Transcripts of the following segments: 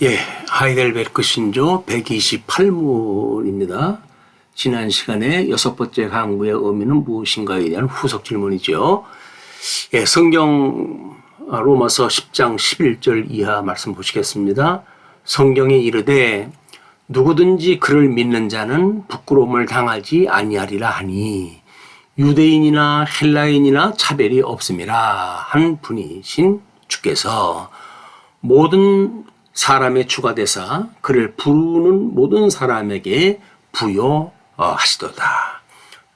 예, 하이델베르크 신조 128문입니다. 지난 시간에 6번째 강구의 의미는 무엇인가에 대한 후속 질문이죠. 예, 성경 로마서 10장 11절 이하 말씀 보시겠습니다. 성경에 이르되 누구든지 그를 믿는 자는 부끄러움을 당하지 아니하리라 하니 유대인이나 헬라인이나 차별이 없음이라 한 분이신 주께서 모든 사람의 주가 되사 그를 부르는 모든 사람에게 부여하시도다.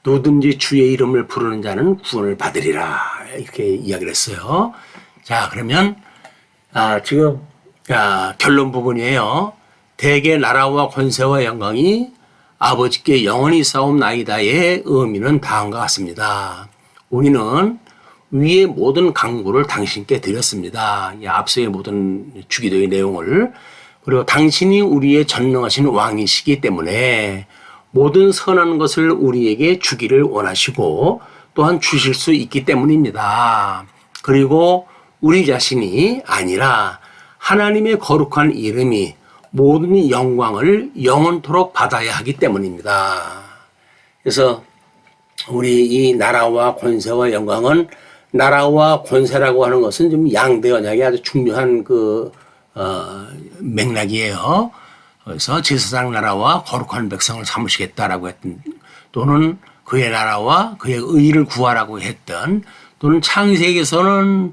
누구든지 주의 이름을 부르는 자는 구원을 받으리라. 이렇게 이야기를 했어요. 자, 그러면 지금 결론 부분이에요. 대개 나라와 권세와 영광이 아버지께 영원히 싸움나이다의 의미는 다음과 같습니다. 우리는 위의 모든 강구를 당신께 드렸습니다. 앞서의 모든 주기도의 내용을. 그리고 당신이 우리의 전능하신 왕이시기 때문에 모든 선한 것을 우리에게 주기를 원하시고 또한 주실 수 있기 때문입니다. 그리고 우리 자신이 아니라 하나님의 거룩한 이름이 모든 영광을 영원토록 받아야 하기 때문입니다. 그래서 우리 이 나라와 권세와 영광은 나라와 권세라고 하는 것은 좀 양대 언약이 아주 중요한 맥락이에요. 그래서 제사장 나라와 거룩한 백성을 삼으시겠다라고 했던, 또는 그의 나라와 그의 의를 구하라고 했던, 또는 창세기에서는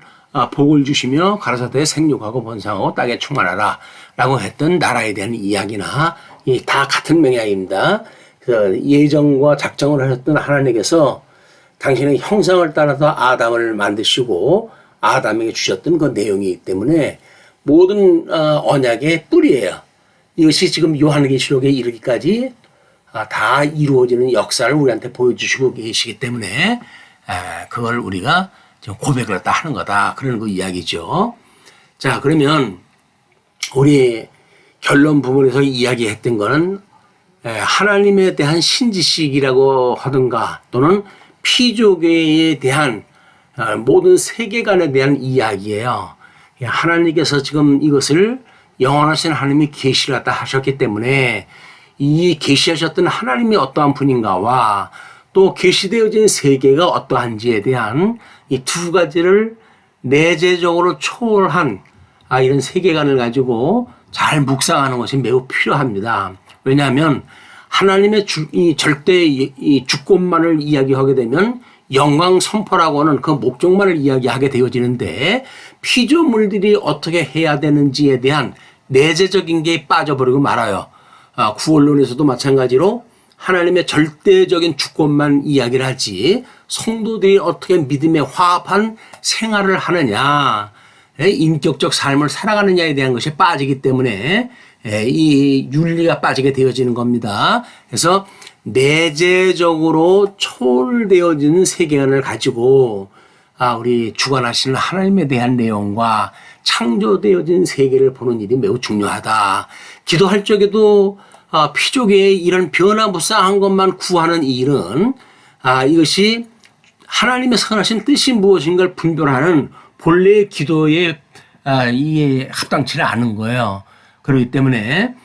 복을 주시며 가라사대 생육하고 번성하고 땅에 충만하라 라고 했던 나라에 대한 이야기나 다 같은 맥락입니다. 예정과 작정을 하셨던 하나님께서 당신의 형상을 따라서 아담을 만드시고 아담에게 주셨던 그 내용이기 때문에 모든 언약의 뿌리예요. 이것이 지금 요한계시록에 이르기까지 다 이루어지는 역사를 우리한테 보여주시고 계시기 때문에 그걸 우리가 지금 고백을 했다 하는 거다. 그런 그 이야기죠. 자, 그러면 우리 결론 부분에서 이야기했던 거는 하나님에 대한 신지식이라고 하든가 또는 피조계에 대한 모든 세계관에 대한 이야기예요. 하나님께서 지금 이것을 영원하신 하나님이 계시를 갖다 하셨기 때문에 이 계시하셨던 하나님이 어떠한 분인가와 또 계시되어진 세계가 어떠한지에 대한 이 두 가지를 내재적으로 초월한 이런 세계관을 가지고 잘 묵상하는 것이 매우 필요합니다. 왜냐하면 하나님의 이 절대 이 주권만을 이야기하게 되면 영광 선포라고 하는 그 목적만을 이야기하게 되어지는데 피조물들이 어떻게 해야 되는지에 대한 내재적인 게 빠져버리고 말아요. 구원론에서도 마찬가지로 하나님의 절대적인 주권만 이야기를 하지 성도들이 어떻게 믿음에 화합한 생활을 하느냐, 인격적 삶을 살아가느냐에 대한 것이 빠지기 때문에 이 윤리가 빠지게 되어지는 겁니다. 그래서 내재적으로 초월되어지는 세계관을 가지고 우리 주관하시는 하나님에 대한 내용과 창조되어진 세계를 보는 일이 매우 중요하다. 기도할 적에도 피조계의 이런 변화무쌍한 것만 구하는 일은 이것이 하나님의 선하신 뜻이 무엇인가를 분별하는 본래의 기도에 이게 합당치는 않은 거예요. 그렇기 때문에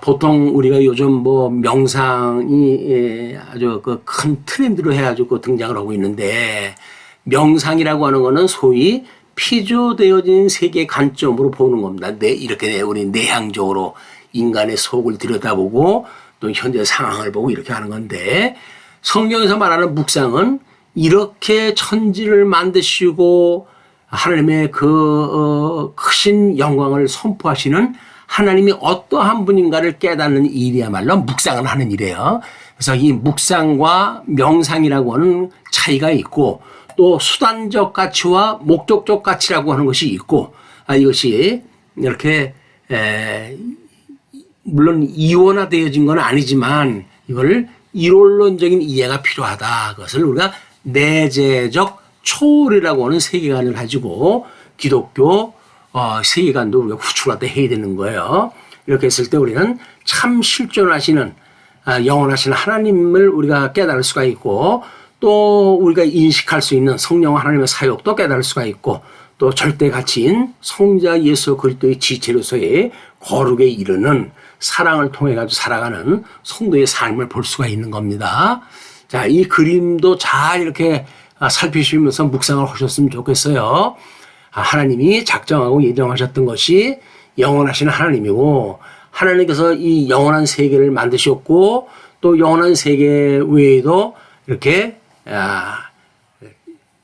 보통 우리가 요즘 명상이 아주 그 큰 트렌드로 해가지고 등장을 하고 있는데, 명상이라고 하는 거는 소위 피조되어진 세계 관점으로 보는 겁니다. 이렇게 우리 내향적으로 인간의 속을 들여다보고 또 현재 상황을 보고 이렇게 하는 건데, 성경에서 말하는 묵상은 이렇게 천지를 만드시고 하나님의 그 크신 영광을 선포하시는 하나님이 어떠한 분인가를 깨닫는 일이야말로 묵상을 하는 일이에요. 그래서 이 묵상과 명상이라고 하는 차이가 있고, 또 수단적 가치와 목적적 가치라고 하는 것이 있고, 이것이 이렇게 물론 이원화되어진 건 아니지만 이걸 이론론적인 이해가 필요하다. 그것을 우리가 내재적 초월이라고 하는 세계관을 가지고 기독교 세계관도 우리가 구축할 때 해야 되는 거예요. 이렇게 했을 때 우리는 참 실존하시는 영원하신 하나님을 우리가 깨달을 수가 있고, 또 우리가 인식할 수 있는 성령 하나님의 사역도 깨달을 수가 있고, 또 절대 가치인 성자 예수 그리스도의 지체로서의 거룩에 이르는 사랑을 통해 가지고 살아가는 성도의 삶을 볼 수가 있는 겁니다. 자, 이 그림도 잘 이렇게 살피시면서 묵상을 하셨으면 좋겠어요. 하나님이 작정하고 예정하셨던 것이 영원하신 하나님이고, 하나님께서 이 영원한 세계를 만드셨고, 또 영원한 세계 외에도 이렇게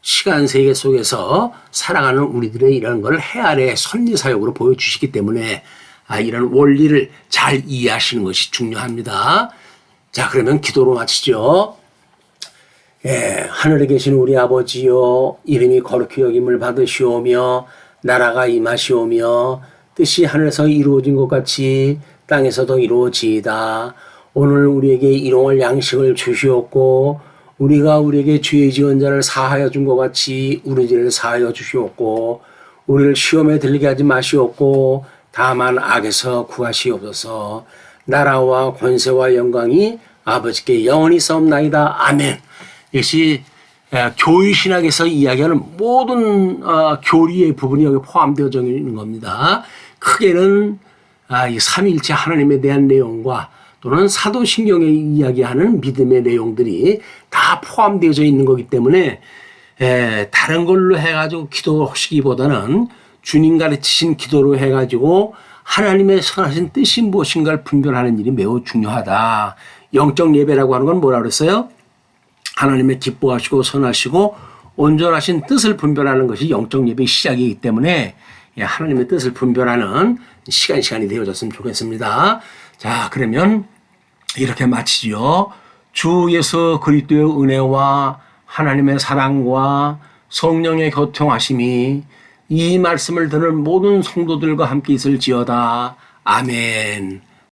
시간 세계 속에서 살아가는 우리들의 이런 걸 해아래 선리사역으로 보여주시기 때문에 이런 원리를 잘 이해하시는 것이 중요합니다. 자, 그러면 기도로 마치죠. 하늘에 계신 우리 아버지여, 이름이 거룩히 여김을 받으시오며 나라가 임하시오며 뜻이 하늘에서 이루어진 것 같이 땅에서도 이루어지이다. 오늘 우리에게 일용할 양식을 주시옵고 우리가 우리에게 죄 지은 자를 사하여 준 것 같이 우리 죄를 사하여 주시옵고 우리를 시험에 들리게 하지 마시옵고 다만 악에서 구하시옵소서. 나라와 권세와 영광이 아버지께 영원히 싸움나이다. 아멘. 이것이 교의신학에서 이야기하는 모든 교리의 부분이 여기 포함되어져 있는 겁니다. 크게는 이 삼위일체 하나님에 대한 내용과 또는 사도신경에 이야기하는 믿음의 내용들이 다 포함되어져 있는 거기 때문에 다른 걸로 해가지고 기도하시기보다는 주님 가르치신 기도로 해가지고 하나님의 선하신 뜻이 무엇인가를 분별하는 일이 매우 중요하다. 영적 예배라고 하는 건 뭐라 그랬어요? 하나님의 기뻐하시고 선하시고 온전하신 뜻을 분별하는 것이 영적 예배의 시작이기 때문에 하나님의 뜻을 분별하는 시간이 되어졌으면 좋겠습니다. 자, 그러면 이렇게 마치죠. 주 예수 그리스도의 은혜와 하나님의 사랑과 성령의 교통하심이 이 말씀을 듣는 모든 성도들과 함께 있을지어다. 아멘.